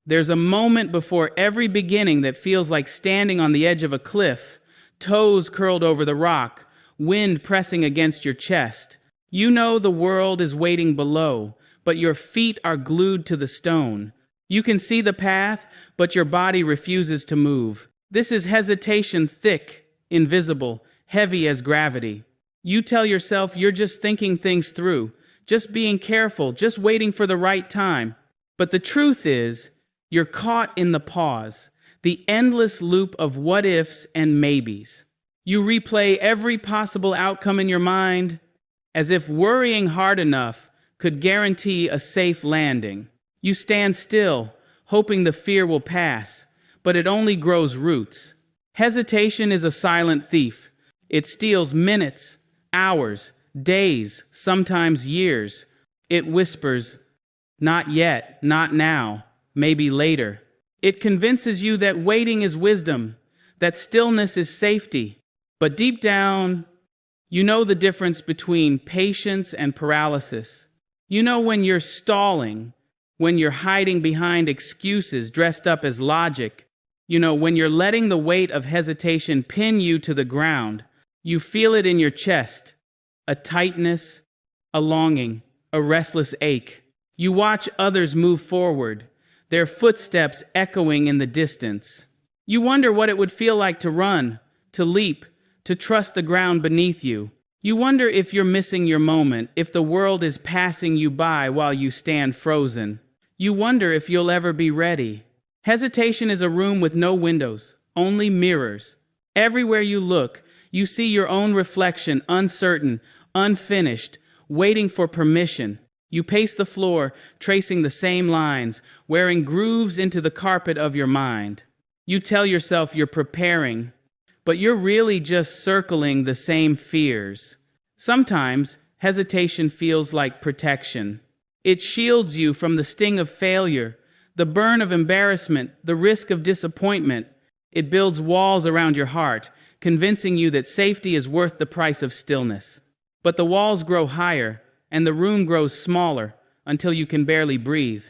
There's a moment before every beginning that feels like standing on the edge of a cliff, toes curled over the rock, wind pressing against your chest. You know the world is waiting below, but your feet are glued to the stone. You can see the path, but your body refuses to move. This is hesitation, thick, invisible, heavy as gravity. You tell yourself you're just thinking things through, just being careful, just waiting for the right time. But the truth is, you're caught in the pause, the endless loop of what ifs and maybes. You replay every possible outcome in your mind, as if worrying hard enough could guarantee a safe landing. You stand still, hoping the fear will pass, but it only grows roots. Hesitation is a silent thief. It steals minutes, hours, days, sometimes years. It whispers, "Not yet, not now, maybe later." It convinces you that waiting is wisdom, that stillness is safety. But deep down, you know the difference between patience and paralysis. You know when you're stalling, when you're hiding behind excuses dressed up as logic. You know when you're letting the weight of hesitation pin you to the ground. You feel it in your chest, a tightness, a longing, a restless ache. You watch others move forward, their footsteps echoing in the distance. You wonder what it would feel like to run, to leap, to trust the ground beneath you. You wonder if you're missing your moment, if the world is passing you by while you stand frozen. You wonder if you'll ever be ready. Hesitation is a room with no windows, only mirrors. Everywhere you look, you see your own reflection, uncertain, unfinished, waiting for permission. You pace the floor, tracing the same lines, wearing grooves into the carpet of your mind. You tell yourself you're preparing, but you're really just circling the same fears. Sometimes, hesitation feels like protection. It shields you from the sting of failure, the burn of embarrassment, the risk of disappointment. It builds walls around your heart, convincing you that safety is worth the price of stillness. But the walls grow higher, and the room grows smaller until you can barely breathe.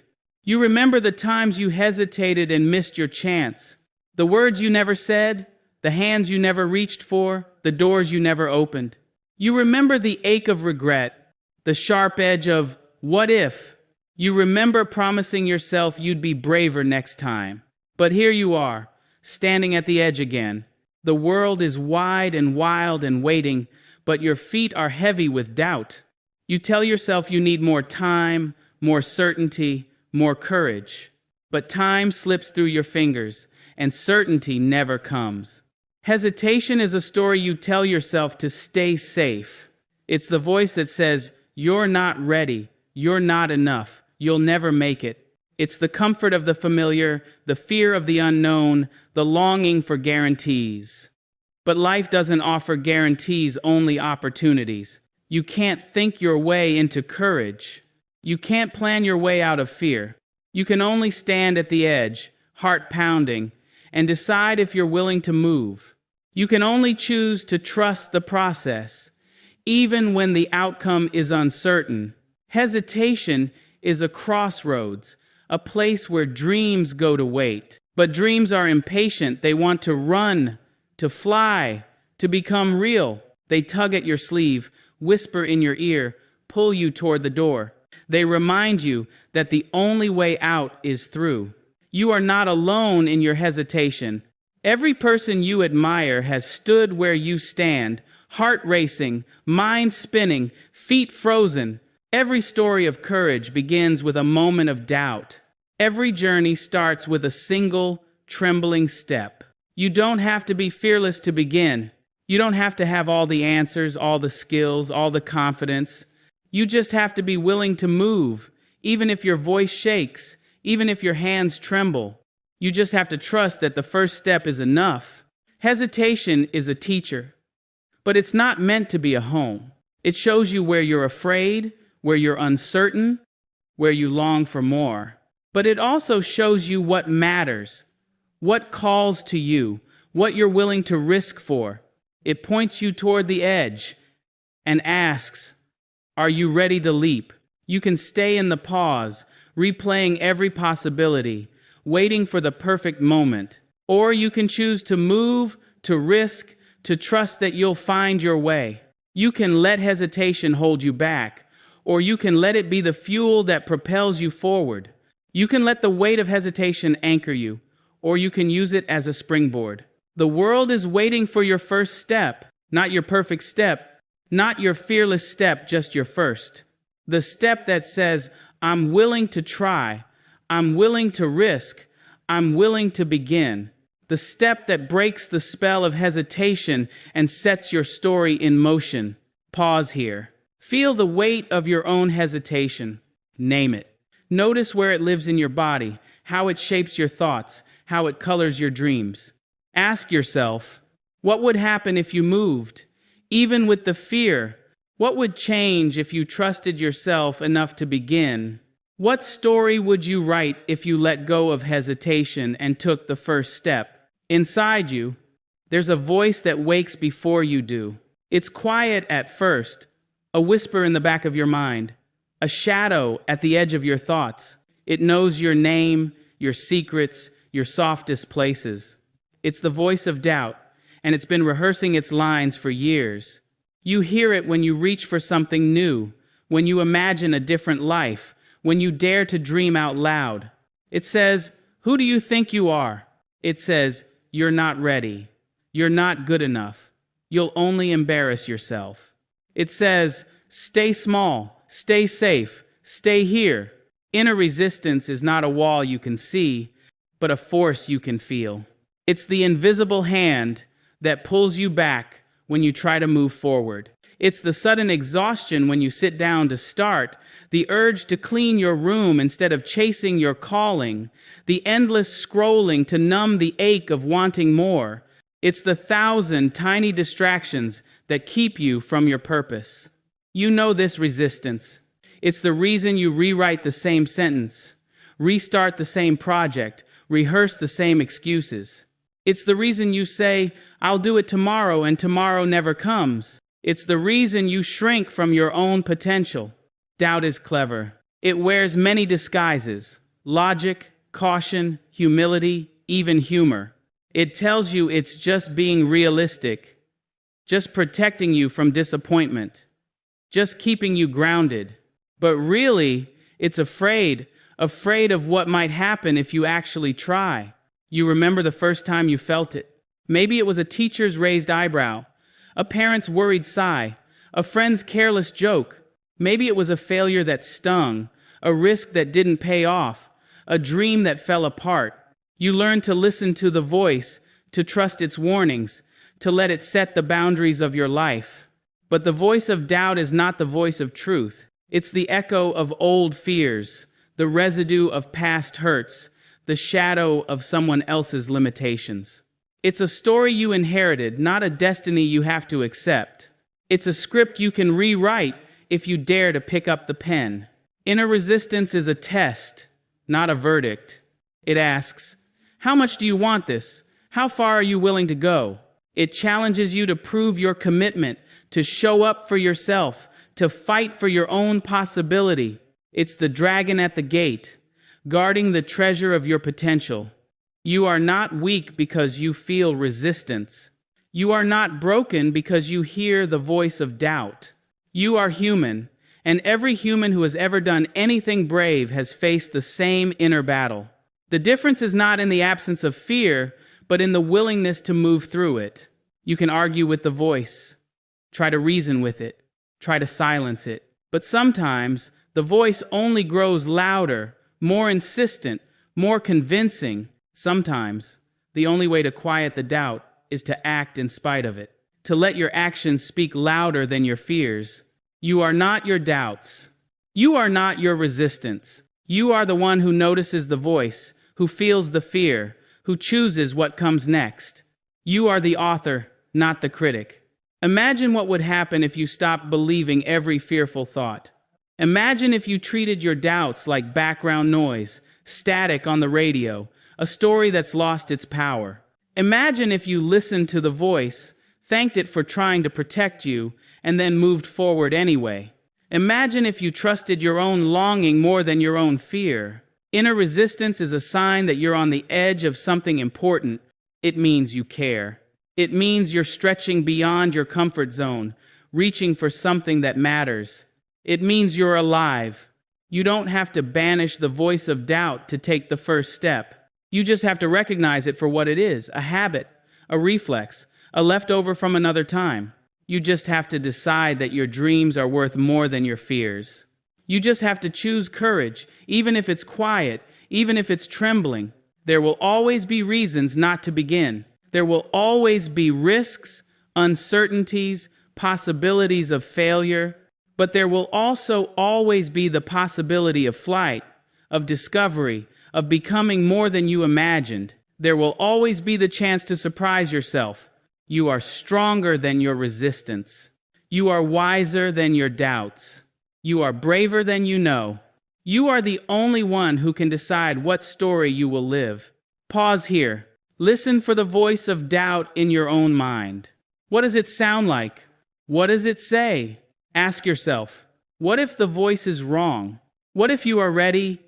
You remember the times you hesitated and missed your chance, the words you never said, the hands you never reached for, the doors you never opened. You remember the ache of regret, the sharp edge of what if. You remember promising yourself you'd be braver next time. But here you are, standing at the edge again. The world is wide and wild and waiting, but your feet are heavy with doubt. You tell yourself you need more time, more certainty, more courage. But time slips through your fingers, and certainty never comes. Hesitation is a story you tell yourself to stay safe. It's the voice that says, "You're not ready, you're not enough, you'll never make it." It's the comfort of the familiar, the fear of the unknown, the longing for guarantees. But life doesn't offer guarantees, only opportunities. You can't think your way into courage. You can't plan your way out of fear. You can only stand at the edge, heart pounding, and decide if you're willing to move. You can only choose to trust the process, even when the outcome is uncertain. Hesitation is a crossroads, a place where dreams go to wait. But dreams are impatient. They want to run, to fly, to become real. They tug at your sleeve, whisper in your ear, pull you toward the door. They remind you that the only way out is through. You are not alone in your hesitation. Every person you admire has stood where you stand, heart racing, mind spinning, feet frozen. Every story of courage begins with a moment of doubt. Every journey starts with a single, trembling step. You don't have to be fearless to begin. You don't have to have all the answers, all the skills, all the confidence. You just have to be willing to move, even if your voice shakes, even if your hands tremble. You just have to trust that the first step is enough. Hesitation is a teacher, but it's not meant to be a home. It shows you where you're afraid, where you're uncertain, where you long for more. But it also shows you what matters, what calls to you, what you're willing to risk for. It points you toward the edge and asks, are you ready to leap? You can stay in the pause, replaying every possibility, waiting for the perfect moment. Or you can choose to move, to risk, to trust that you'll find your way. You can let hesitation hold you back, or you can let it be the fuel that propels you forward. You can let the weight of hesitation anchor you, or you can use it as a springboard. The world is waiting for your first step, not your perfect step, not your fearless step, just your first. The step that says, I'm willing to try, I'm willing to risk, I'm willing to begin. The step that breaks the spell of hesitation and sets your story in motion. Pause here. Feel the weight of your own hesitation. Name it. Notice where it lives in your body, how it shapes your thoughts, how it colors your dreams. Ask yourself, what would happen if you moved? Even with the fear, what would change if you trusted yourself enough to begin? What story would you write if you let go of hesitation and took the first step? Inside you, there's a voice that wakes before you do. It's quiet at first, a whisper in the back of your mind, a shadow at the edge of your thoughts. It knows your name, your secrets, your softest places. It's the voice of doubt, and it's been rehearsing its lines for years. You hear it when you reach for something new, when you imagine a different life, when you dare to dream out loud. It says, "Who do you think you are?" It says, "You're not ready. You're not good enough. You'll only embarrass yourself." It says, "Stay small, stay safe, stay here." Inner resistance is not a wall you can see, but a force you can feel. It's the invisible hand that pulls you back when you try to move forward. It's the sudden exhaustion when you sit down to start, the urge to clean your room instead of chasing your calling, the endless scrolling to numb the ache of wanting more. It's the 1,000 tiny distractions that keep you from your purpose. You know this resistance. It's the reason you rewrite the same sentence, restart the same project, rehearse the same excuses. It's the reason you say, "I'll do it tomorrow," and tomorrow never comes. It's the reason you shrink from your own potential. Doubt is clever. It wears many disguises: logic, caution, humility, even humor. It tells you it's just being realistic, just protecting you from disappointment, just keeping you grounded. But really, it's afraid of what might happen if you actually try. You remember the first time you felt it. Maybe it was a teacher's raised eyebrow, a parent's worried sigh, a friend's careless joke. Maybe it was a failure that stung, a risk that didn't pay off, a dream that fell apart. You learned to listen to the voice, to trust its warnings, to let it set the boundaries of your life. But the voice of doubt is not the voice of truth. It's the echo of old fears, the residue of past hurts, the shadow of someone else's limitations. It's a story you inherited, not a destiny you have to accept. It's a script you can rewrite if you dare to pick up the pen. Inner resistance is a test, not a verdict. It asks, how much do you want this? How far are you willing to go? It challenges you to prove your commitment, to show up for yourself, to fight for your own possibility. It's the dragon at the gate, guarding the treasure of your potential. You are not weak because you feel resistance. You are not broken because you hear the voice of doubt. You are human, and every human who has ever done anything brave has faced the same inner battle. The difference is not in the absence of fear, but in the willingness to move through it. You can argue with the voice, try to reason with it, try to silence it. But sometimes the voice only grows louder, more insistent, more convincing. Sometimes the only way to quiet the doubt is to act in spite of it, to let your actions speak louder than your fears. You are not your doubts. You are not your resistance. You are the one who notices the voice, who feels the fear, who chooses what comes next. You are the author, not the critic. Imagine what would happen if you stopped believing every fearful thought. Imagine if you treated your doubts like background noise, static on the radio, a story that's lost its power. Imagine if you listened to the voice, thanked it for trying to protect you, and then moved forward anyway. Imagine if you trusted your own longing more than your own fear. Inner resistance is a sign that you're on the edge of something important. It means you care. It means you're stretching beyond your comfort zone, reaching for something that matters. It means you're alive. You don't have to banish the voice of doubt to take the first step. You just have to recognize it for what it is, a habit, a reflex, a leftover from another time. You just have to decide that your dreams are worth more than your fears. You just have to choose courage, even if it's quiet, even if it's trembling. There will always be reasons not to begin. There will always be risks, uncertainties, possibilities of failure. But there will also always be the possibility of flight, of discovery, of becoming more than you imagined. There will always be the chance to surprise yourself. You are stronger than your resistance. You are wiser than your doubts. You are braver than you know. You are the only one who can decide what story you will live. Pause here. Listen for the voice of doubt in your own mind. What does it sound like? What does it say? Ask yourself, what if the voice is wrong? What if you are ready,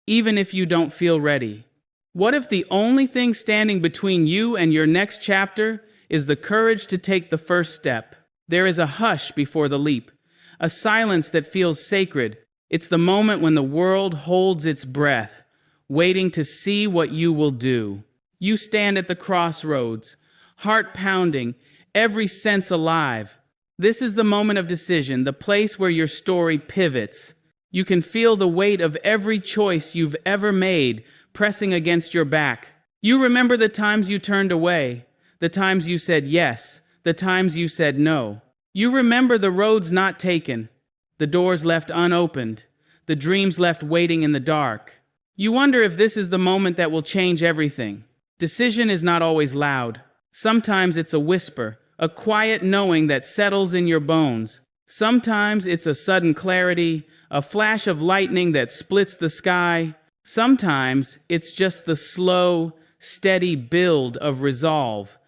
even if you don't feel ready? What if the only thing standing between you and your next chapter is the courage to take the first step? There is a hush before the leap, a silence that feels sacred. It's the moment when the world holds its breath, waiting to see what you will do. You stand at the crossroads, heart pounding, every sense alive. This is the moment of decision, the place where your story pivots. You can feel the weight of every choice you've ever made pressing against your back. You remember the times you turned away, the times you said yes, the times you said no. You remember the roads not taken, the doors left unopened, the dreams left waiting in the dark. You wonder if this is the moment that will change everything. Decision is not always loud. Sometimes it's a whisper, a quiet knowing that settles in your bones. Sometimes it's a sudden clarity, a flash of lightning that splits the sky. Sometimes it's just the slow, steady build of resolve,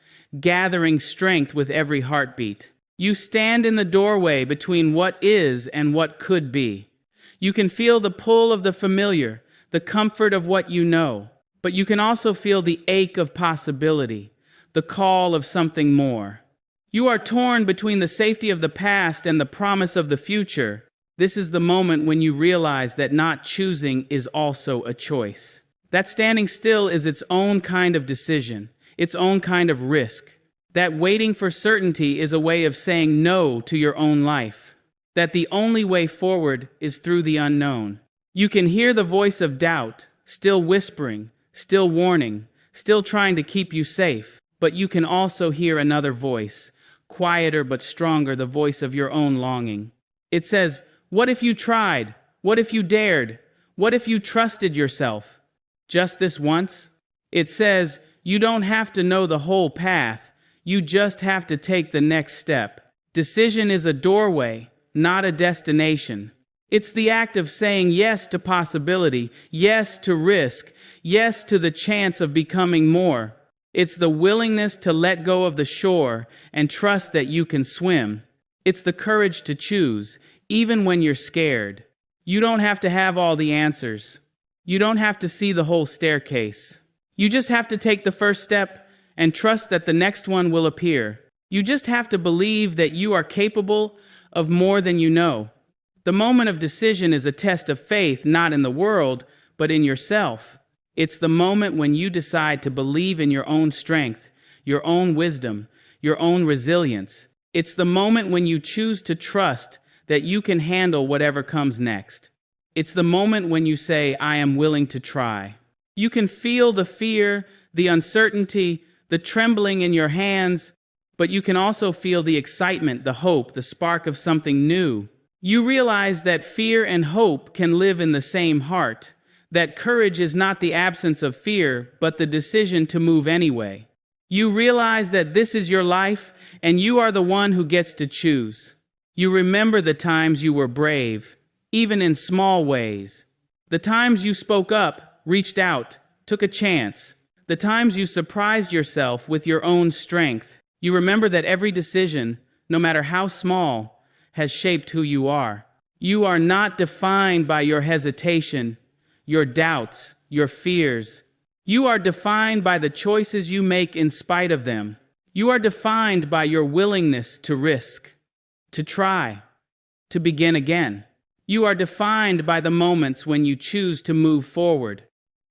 gathering strength with every heartbeat. You stand in the doorway between what is and what could be. You can feel the pull of the familiar, the comfort of what you know, but you can also feel the ache of possibility, the call of something more. You are torn between the safety of the past and the promise of the future. This is the moment when you realize that not choosing is also a choice. That standing still is its own kind of decision, its own kind of risk. That waiting for certainty is a way of saying no to your own life. That the only way forward is through the unknown. You can hear the voice of doubt, still whispering, still warning, still trying to keep you safe. But you can also hear another voice, quieter but stronger, the voice of your own longing. It says, what if you tried? What if you dared? What if you trusted yourself? Just this once? It says, you don't have to know the whole path. You just have to take the next step. Decision is a doorway, not a destination. It's the act of saying yes to possibility, yes to risk, yes to the chance of becoming more. It's the willingness to let go of the shore and trust that you can swim. It's the courage to choose, even when you're scared. You don't have to have all the answers. You don't have to see the whole staircase. You just have to take the first step and trust that the next one will appear. You just have to believe that you are capable of more than you know. The moment of decision is a test of faith, not in the world, but in yourself. It's the moment when you decide to believe in your own strength, your own wisdom, your own resilience. It's the moment when you choose to trust that you can handle whatever comes next. It's the moment when you say, I am willing to try. You can feel the fear, the uncertainty, the trembling in your hands, but you can also feel the excitement, the hope, the spark of something new. You realize that fear and hope can live in the same heart. That courage is not the absence of fear, but the decision to move anyway. You realize that this is your life, and you are the one who gets to choose. You remember the times you were brave, even in small ways. The times you spoke up, reached out, took a chance. The times you surprised yourself with your own strength. You remember that every decision, no matter how small, has shaped who you are. You are not defined by your hesitation. your doubts, your fears. You are defined by the choices you make in spite of them. You are defined by your willingness to risk, to try, to begin again. You are defined by the moments when you choose to move forward.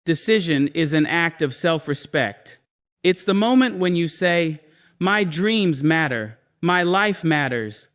Decision is an act of self-respect. It's the moment when you say, "My dreams matter, my life matters,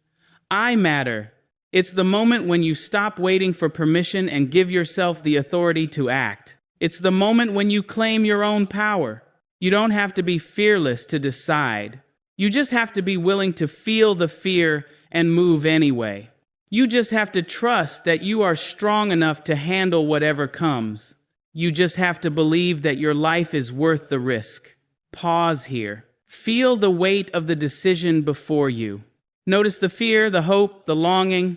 I matter." It's the moment when you stop waiting for permission and give yourself the authority to act. It's the moment when you claim your own power. You don't have to be fearless to decide. You just have to be willing to feel the fear and move anyway. You just have to trust that you are strong enough to handle whatever comes. You just have to believe that your life is worth the risk. Pause here. Feel the weight of the decision before you. Notice the fear, the hope, the longing.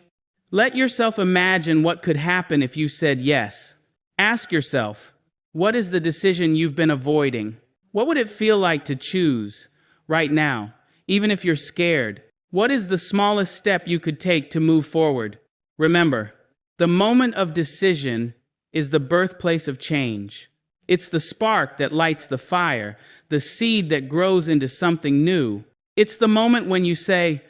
Let yourself imagine what could happen if you said yes. Ask yourself, what is the decision you've been avoiding? What would it feel like to choose right now, even if you're scared? What is the smallest step you could take to move forward? Remember, the moment of decision is the birthplace of change. It's the spark that lights the fire, the seed that grows into something new. It's the moment when you say,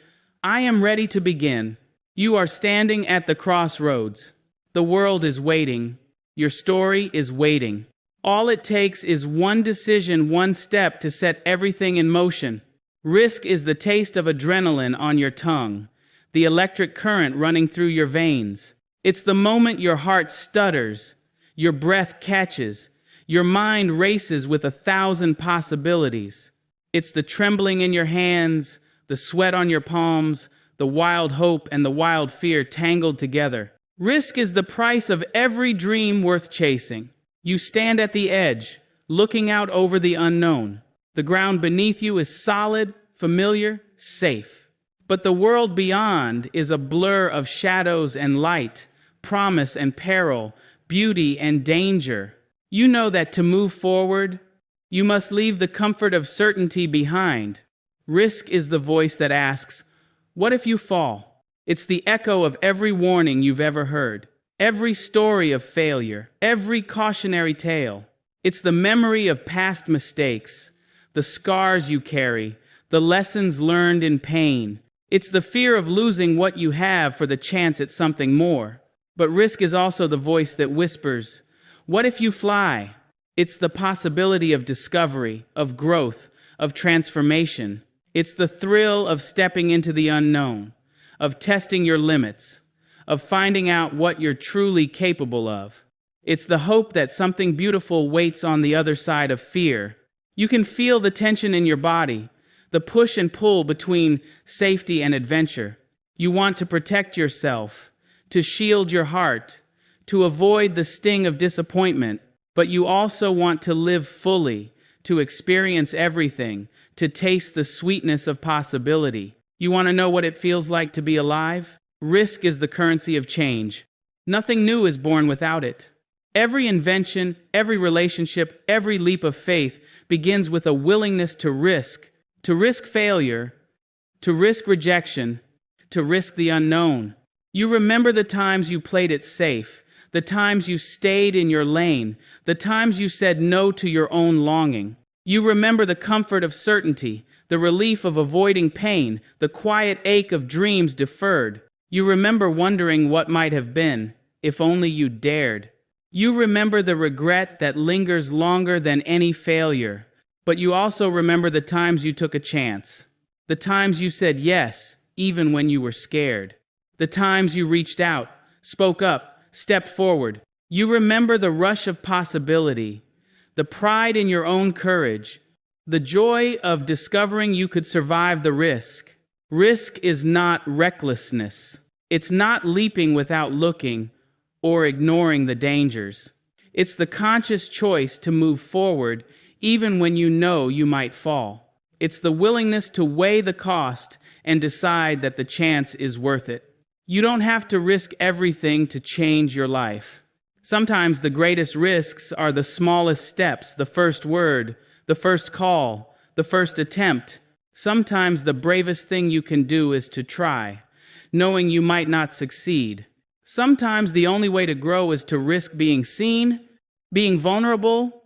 "I am ready to begin." You are standing at the crossroads. The world is waiting. Your story is waiting. All it takes is one decision, one step to set everything in motion. Risk is the taste of adrenaline on your tongue, the electric current running through your veins. It's the moment your heart stutters, your breath catches, your mind races with 1,000 possibilities. It's the trembling in your hands, the sweat on your palms, the wild hope and the wild fear tangled together. Risk is the price of every dream worth chasing. You stand at the edge, looking out over the unknown. The ground beneath you is solid, familiar, safe. But the world beyond is a blur of shadows and light, promise and peril, beauty and danger. You know that to move forward, you must leave the comfort of certainty behind. Risk is the voice that asks, "What if you fall?" It's the echo of every warning you've ever heard. Every story of failure, every cautionary tale. It's the memory of past mistakes, the scars you carry, the lessons learned in pain. It's the fear of losing what you have for the chance at something more. But risk is also the voice that whispers, "What if you fly?" It's the possibility of discovery, of growth, of transformation. It's the thrill of stepping into the unknown, of testing your limits, of finding out what you're truly capable of. It's the hope that something beautiful waits on the other side of fear. You can feel the tension in your body, the push and pull between safety and adventure. You want to protect yourself, to shield your heart, to avoid the sting of disappointment, but you also want to live fully, to experience everything, to taste the sweetness of possibility. You want to know what it feels like to be alive? Risk is the currency of change. Nothing new is born without it. Every invention, every relationship, every leap of faith begins with a willingness to risk failure, to risk rejection, to risk the unknown. You remember the times you played it safe, the times you stayed in your lane, the times you said no to your own longing. You remember the comfort of certainty, the relief of avoiding pain, the quiet ache of dreams deferred. You remember wondering what might have been, if only you dared. You remember the regret that lingers longer than any failure. But you also remember the times you took a chance. The times you said yes, even when you were scared. The times you reached out, spoke up, stepped forward. You remember the rush of possibility, the pride in your own courage, the joy of discovering you could survive the risk. Risk is not recklessness. It's not leaping without looking or ignoring the dangers. It's the conscious choice to move forward even when you know you might fall. It's the willingness to weigh the cost and decide that the chance is worth it. You don't have to risk everything to change your life. Sometimes the greatest risks are the smallest steps, the first word, the first call, the first attempt. Sometimes the bravest thing you can do is to try, knowing you might not succeed. Sometimes the only way to grow is to risk being seen, being vulnerable,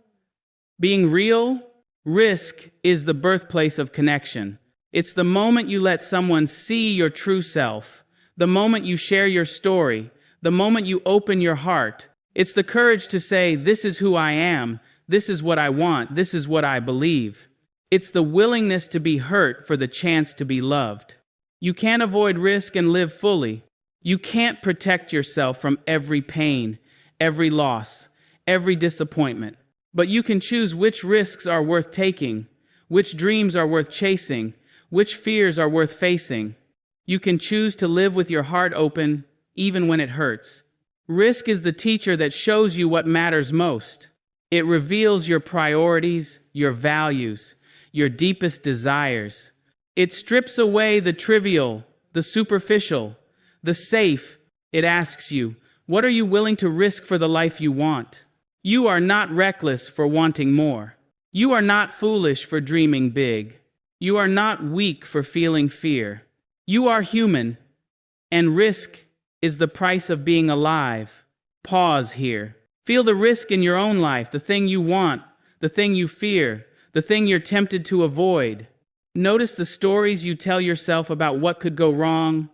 being real. Risk is the birthplace of connection. It's the moment you let someone see your true self, the moment you share your story, the moment you open your heart. It's the courage to say, "This is who I am, this is what I want, this is what I believe." It's the willingness to be hurt for the chance to be loved. You can't avoid risk and live fully. You can't protect yourself from every pain, every loss, every disappointment. But you can choose which risks are worth taking, which dreams are worth chasing, which fears are worth facing. You can choose to live with your heart open, even when it hurts. Risk is the teacher that shows you what matters most. It reveals your priorities, your values, your deepest desires. It strips away the trivial, the superficial, the safe. It asks you, what are you willing to risk for the life you want? You are not reckless for wanting more. You are not foolish for dreaming big. You are not weak for feeling fear. You are human, and risk is the price of being alive. Pause here. Feel the risk in your own life, the thing you want, the thing you fear, the thing you're tempted to avoid. Notice the stories you tell yourself about what could go wrong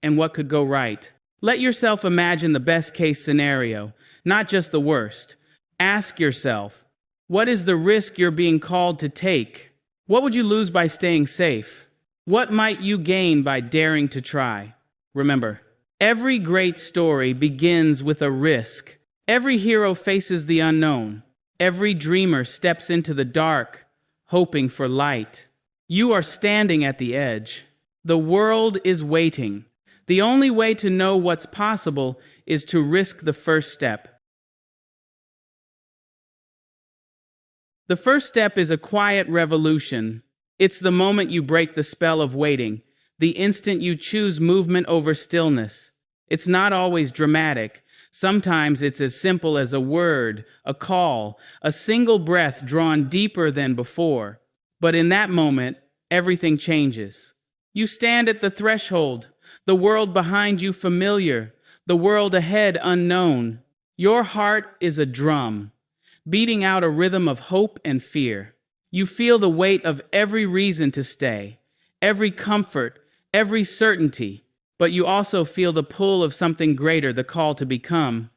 and what could go right. Let yourself imagine the best-case scenario, not just the worst. Ask yourself, what is the risk you're being called to take? What would you lose by staying safe? What might you gain by daring to try? Remember, every great story begins with a risk. Every hero faces the unknown. Every dreamer steps into the dark, hoping for light. You are standing at the edge. The world is waiting. The only way to know what's possible is to risk the first step. The first step is a quiet revolution. It's the moment you break the spell of waiting, the instant you choose movement over stillness. It's not always dramatic. Sometimes it's as simple as a word, a call, a single breath drawn deeper than before. But in that moment, everything changes. You stand at the threshold, the world behind you familiar, the world ahead unknown. Your heart is a drum, beating out a rhythm of hope and fear. You feel the weight of every reason to stay, every comfort, every certainty, but you also feel the pull of something greater, the call to become.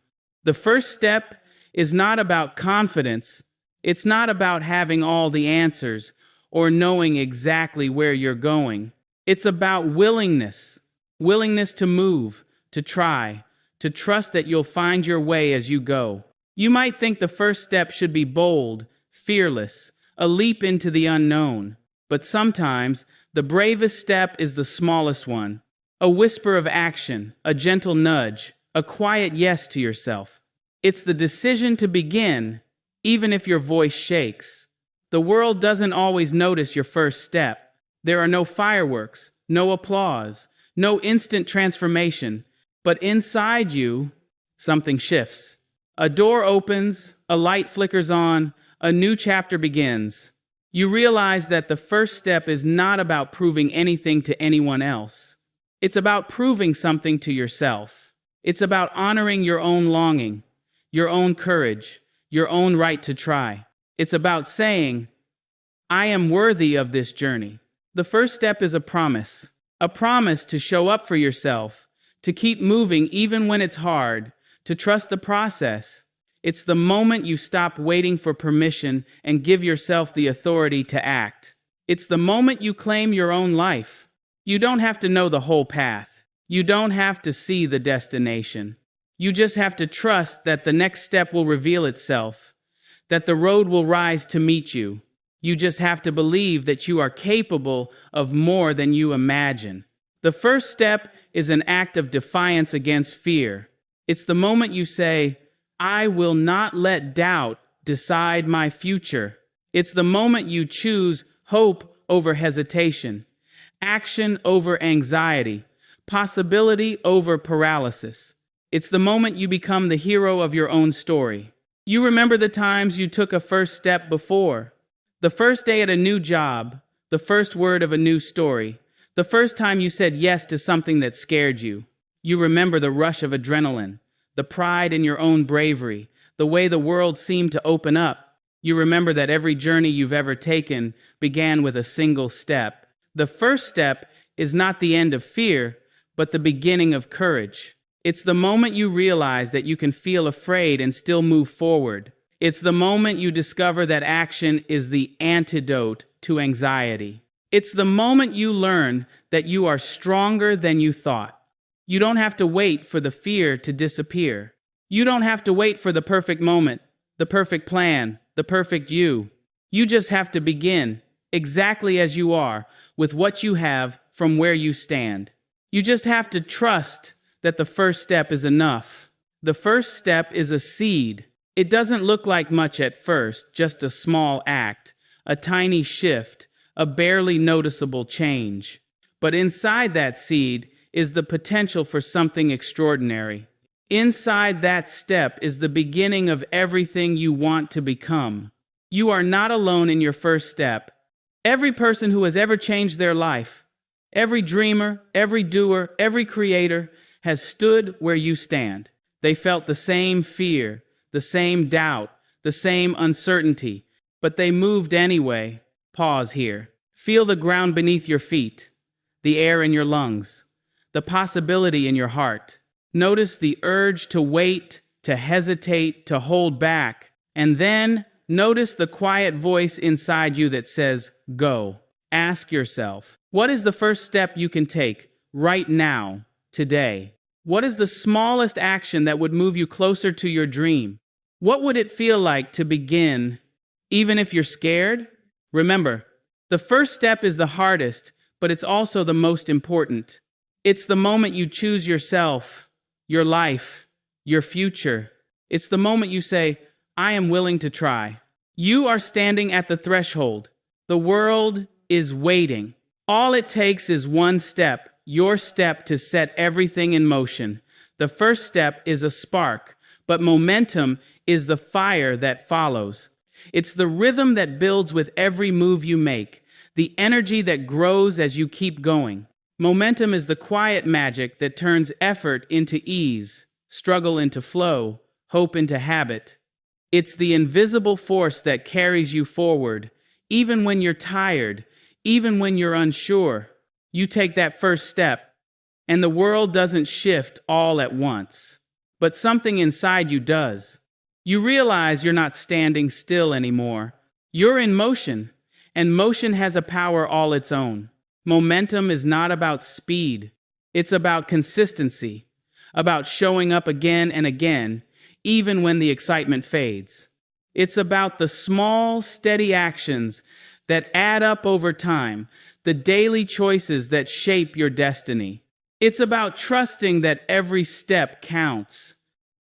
The first step is not about confidence. It's not about having all the answers or knowing exactly where you're going. It's about willingness to move, to try, to trust that you'll find your way as you go. You might think the first step should be bold, fearless, a leap into the unknown. But sometimes the bravest step is the smallest one. A whisper of action, a gentle nudge, a quiet yes to yourself. It's the decision to begin, even if your voice shakes. The world doesn't always notice your first step. There are no fireworks, no applause, no instant transformation. But inside you, something shifts. A door opens, a light flickers on, a new chapter begins. You realize that the first step is not about proving anything to anyone else. It's about proving something to yourself. It's about honoring your own longing, your own courage, your own right to try. It's about saying, I am worthy of this journey. The first step is a promise to show up for yourself, to keep moving even when it's hard, to trust the process. It's the moment you stop waiting for permission and give yourself the authority to act. It's the moment you claim your own life. You don't have to know the whole path. You don't have to see the destination. You just have to trust that the next step will reveal itself, that the road will rise to meet you. You just have to believe that you are capable of more than you imagine. The first step is an act of defiance against fear. It's the moment you say, I will not let doubt decide my future. It's the moment you choose hope over hesitation, action over anxiety, possibility over paralysis. It's the moment you become the hero of your own story. You remember the times you took a first step before. The first day at a new job, the first word of a new story, the first time you said yes to something that scared you. You remember the rush of adrenaline, the pride in your own bravery, the way the world seemed to open up. You remember that every journey you've ever taken began with a single step. The first step is not the end of fear, but the beginning of courage. It's the moment you realize that you can feel afraid and still move forward. It's the moment you discover that action is the antidote to anxiety. It's the moment you learn that you are stronger than you thought. You don't have to wait for the fear to disappear. You don't have to wait for the perfect moment, the perfect plan, the perfect you. You just have to begin, exactly as you are, with what you have from where you stand. You just have to trust that the first step is enough. The first step is a seed. It doesn't look like much at first, just a small act, a tiny shift, a barely noticeable change. But inside that seed is the potential for something extraordinary. Inside that step is the beginning of everything you want to become. You are not alone in your first step. Every person who has ever changed their life, every dreamer, every doer, every creator has stood where you stand. They felt the same fear, the same doubt, the same uncertainty, but they moved anyway. Pause here. Feel the ground beneath your feet, the air in your lungs, the possibility in your heart. Notice the urge to wait, to hesitate, to hold back, and then notice the quiet voice inside you that says, go. Ask yourself, what is the first step you can take right now, today? What is the smallest action that would move you closer to your dream? What would it feel like to begin, even if you're scared? Remember, the first step is the hardest, but it's also the most important. It's the moment you choose yourself, your life, your future. It's the moment you say, I am willing to try. You are standing at the threshold. The world is waiting. All it takes is one step, your step, to set everything in motion. The first step is a spark, but momentum is the fire that follows. It's the rhythm that builds with every move you make, the energy that grows as you keep going. Momentum is the quiet magic that turns effort into ease, struggle into flow, hope into habit. It's the invisible force that carries you forward, even when you're tired, even when you're unsure. You take that first step, and the world doesn't shift all at once. But something inside you does. You realize you're not standing still anymore. You're in motion, and motion has a power all its own. Momentum is not about speed. It's about consistency, about showing up again and again, even when the excitement fades. It's about the small, steady actions that add up over time, the daily choices that shape your destiny. It's about trusting that every step counts,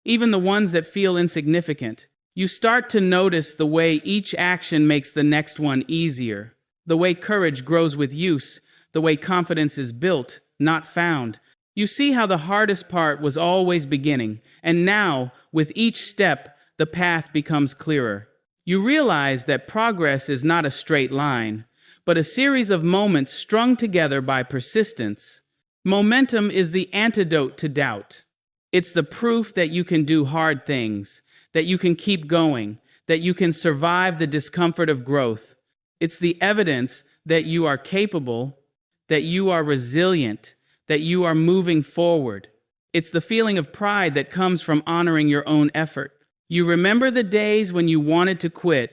even the ones that feel insignificant. You start to notice the way each action makes the next one easier, the way courage grows with use, the way confidence is built, not found. You see how the hardest part was always beginning, and now, with each step, the path becomes clearer. You realize that progress is not a straight line, but a series of moments strung together by persistence. Momentum is the antidote to doubt. It's the proof that you can do hard things, that you can keep going, that you can survive the discomfort of growth. It's the evidence that you are capable, that you are resilient, that you are moving forward. It's the feeling of pride that comes from honoring your own effort. You remember the days when you wanted to quit,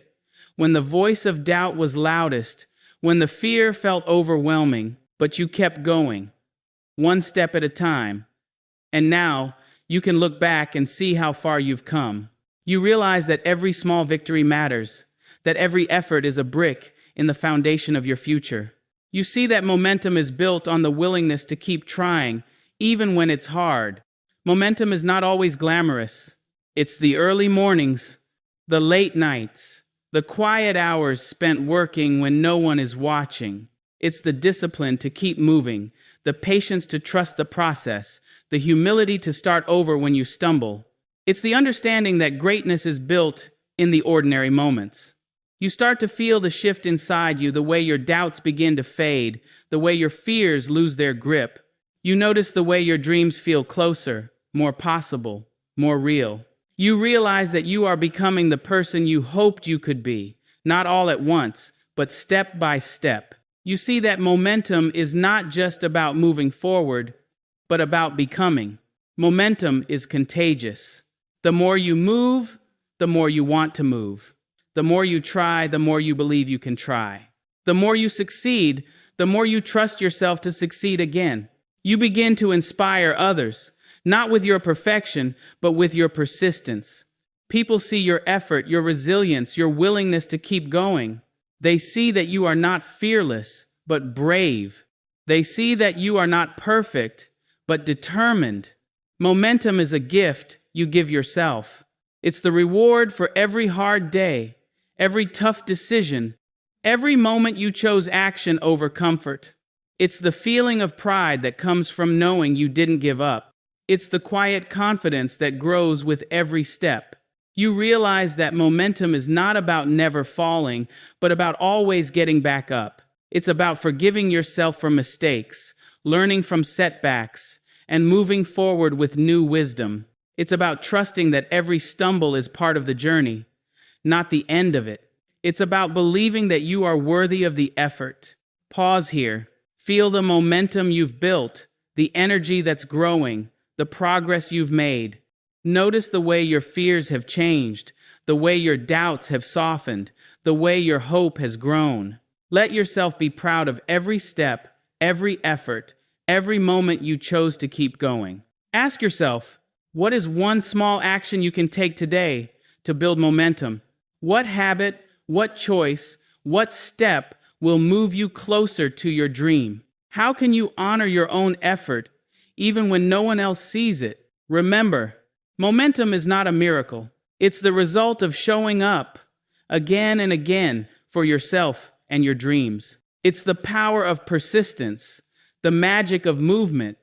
when the voice of doubt was loudest, when the fear felt overwhelming, but you kept going, one step at a time. And now, you can look back and see how far you've come. You realize that every small victory matters, that every effort is a brick in the foundation of your future. You see that momentum is built on the willingness to keep trying, even when it's hard. Momentum is not always glamorous. It's the early mornings, the late nights, the quiet hours spent working when no one is watching. It's the discipline to keep moving, the patience to trust the process, the humility to start over when you stumble. It's the understanding that greatness is built in the ordinary moments. You start to feel the shift inside you, the way your doubts begin to fade, the way your fears lose their grip. You notice the way your dreams feel closer, more possible, more real. You realize that you are becoming the person you hoped you could be, not all at once, but step by step. You see that momentum is not just about moving forward, but about becoming. Momentum is contagious. The more you move, the more you want to move. The more you try, the more you believe you can try. The more you succeed, the more you trust yourself to succeed again. You begin to inspire others, not with your perfection, but with your persistence. People see your effort, your resilience, your willingness to keep going. They see that you are not fearless, but brave. They see that you are not perfect, but determined. Momentum is a gift you give yourself. It's the reward for every hard day, every tough decision, every moment you chose action over comfort. It's the feeling of pride that comes from knowing you didn't give up. It's the quiet confidence that grows with every step. You realize that momentum is not about never falling, but about always getting back up. It's about forgiving yourself for mistakes, learning from setbacks, and moving forward with new wisdom. It's about trusting that every stumble is part of the journey, not the end of it. It's about believing that you are worthy of the effort. Pause here. Feel the momentum you've built, the energy that's growing, the progress you've made. Notice the way your fears have changed, the way your doubts have softened, the way your hope has grown. Let yourself be proud of every step, every effort, every moment you chose to keep going. Ask yourself, what is one small action you can take today to build momentum? What habit, what choice, what step will move you closer to your dream? How can you honor your own effort even when no one else sees it? Remember, momentum is not a miracle. It's the result of showing up again and again for yourself and your dreams. It's the power of persistence, the magic of movement,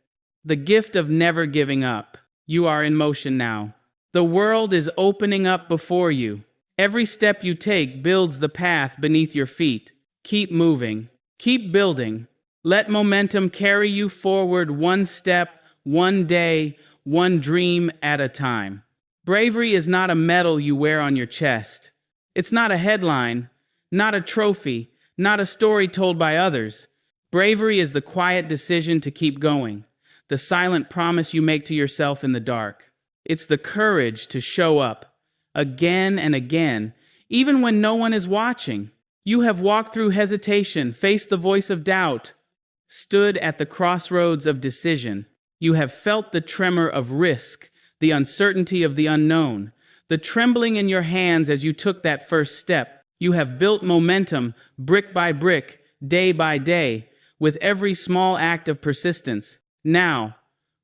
the gift of never giving up. You are in motion now. The world is opening up before you. Every step you take builds the path beneath your feet. Keep moving. Keep building. Let momentum carry you forward one step, one day, one dream at a time. Bravery is not a medal you wear on your chest. It's not a headline, not a trophy, not a story told by others. Bravery is the quiet decision to keep going, the silent promise you make to yourself in the dark. It's the courage to show up again and again, even when no one is watching. You have walked through hesitation, faced the voice of doubt, stood at the crossroads of decision. You have felt the tremor of risk, the uncertainty of the unknown, the trembling in your hands as you took that first step. You have built momentum brick by brick, day by day, with every small act of persistence. Now,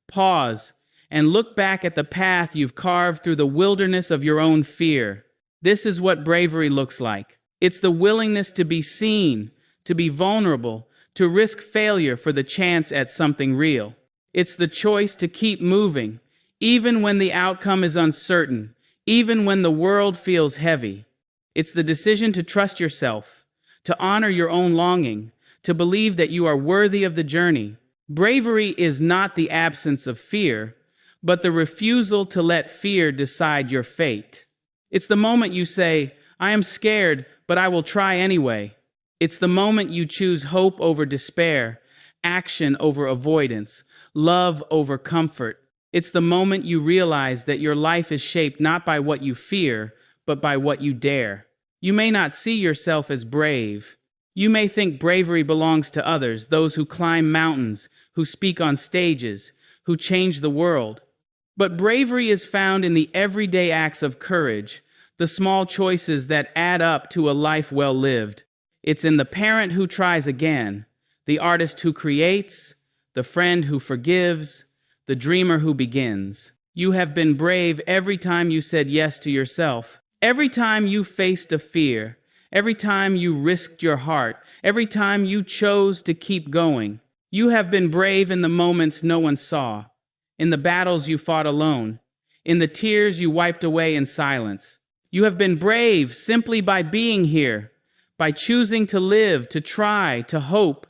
pause and look back at the path you've carved through the wilderness of your own fear. This is what bravery looks like. It's the willingness to be seen, to be vulnerable, to risk failure for the chance at something real. It's the choice to keep moving, even when the outcome is uncertain, even when the world feels heavy. It's the decision to trust yourself, to honor your own longing, to believe that you are worthy of the journey. Bravery is not the absence of fear, but the refusal to let fear decide your fate. It's the moment you say, I am scared, but I will try anyway. It's the moment you choose hope over despair, action over avoidance, love over comfort. It's the moment you realize that your life is shaped not by what you fear, but by what you dare. You may not see yourself as brave. You may think bravery belongs to others, those who climb mountains, who speak on stages, who change the world. But bravery is found in the everyday acts of courage, the small choices that add up to a life well lived. It's in the parent who tries again, the artist who creates, the friend who forgives, the dreamer who begins. You have been brave every time you said yes to yourself, every time you faced a fear, every time you risked your heart, every time you chose to keep going. You have been brave in the moments no one saw, in the battles you fought alone, in the tears you wiped away in silence. You have been brave simply by being here, by choosing to live, to try, to hope.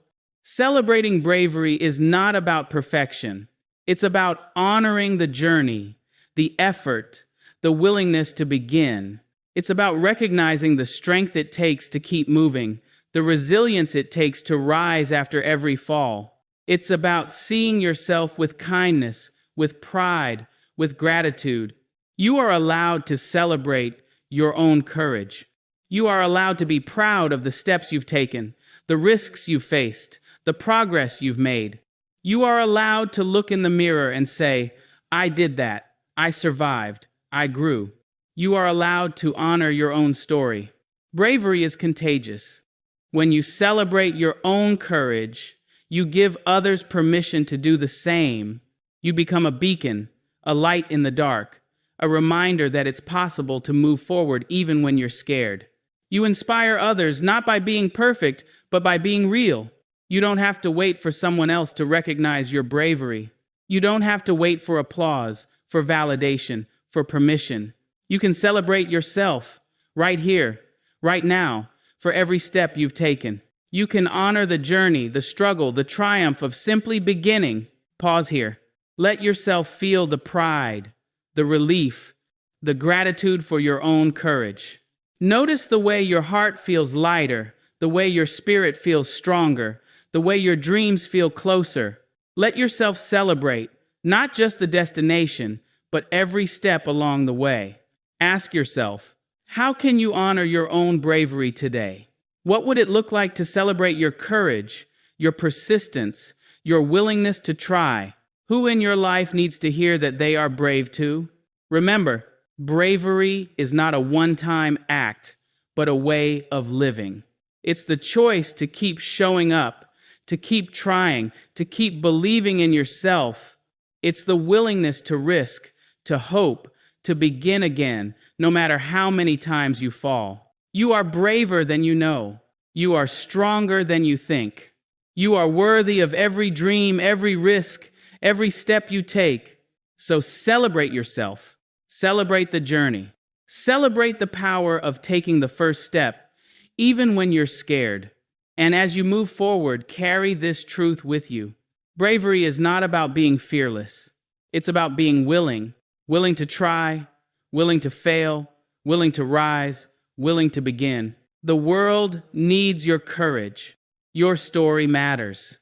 Celebrating bravery is not about perfection. It's about honoring the journey, the effort, the willingness to begin. It's about recognizing the strength it takes to keep moving, the resilience it takes to rise after every fall. It's about seeing yourself with kindness, with pride, with gratitude. You are allowed to celebrate your own courage. You are allowed to be proud of the steps you've taken, the risks you've faced, the progress you've made. You are allowed to look in the mirror and say, I did that. I survived. I grew. You are allowed to honor your own story. Bravery is contagious. When you celebrate your own courage, you give others permission to do the same. You become a beacon, a light in the dark, a reminder that it's possible to move forward even when you're scared. You inspire others not by being perfect, but by being real. You don't have to wait for someone else to recognize your bravery. You don't have to wait for applause, for validation, for permission. You can celebrate yourself right here, right now, for every step you've taken. You can honor the journey, the struggle, the triumph of simply beginning. Pause here. Let yourself feel the pride, the relief, the gratitude for your own courage. Notice the way your heart feels lighter, the way your spirit feels stronger, the way your dreams feel closer. Let yourself celebrate, not just the destination, but every step along the way. Ask yourself, how can you honor your own bravery today? What would it look like to celebrate your courage, your persistence, your willingness to try? Who in your life needs to hear that they are brave too? Remember, bravery is not a one-time act, but a way of living. It's the choice to keep showing up, to keep trying, to keep believing in yourself. It's the willingness to risk, to hope, to begin again, no matter how many times you fall. You are braver than you know. You are stronger than you think. You are worthy of every dream, every risk, every step you take. So celebrate yourself. Celebrate the journey. Celebrate the power of taking the first step, even when you're scared. And as you move forward, carry this truth with you. Bravery is not about being fearless. It's about being willing to try, willing to fail, willing to rise, willing to begin. The world needs your courage. Your story matters.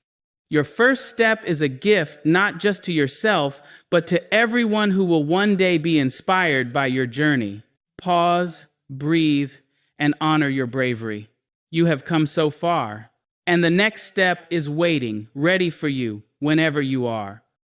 Your first step is a gift not just to yourself, but to everyone who will one day be inspired by your journey. Pause, breathe, and honor your bravery. You have come so far, and the next step is waiting, ready for you whenever you are.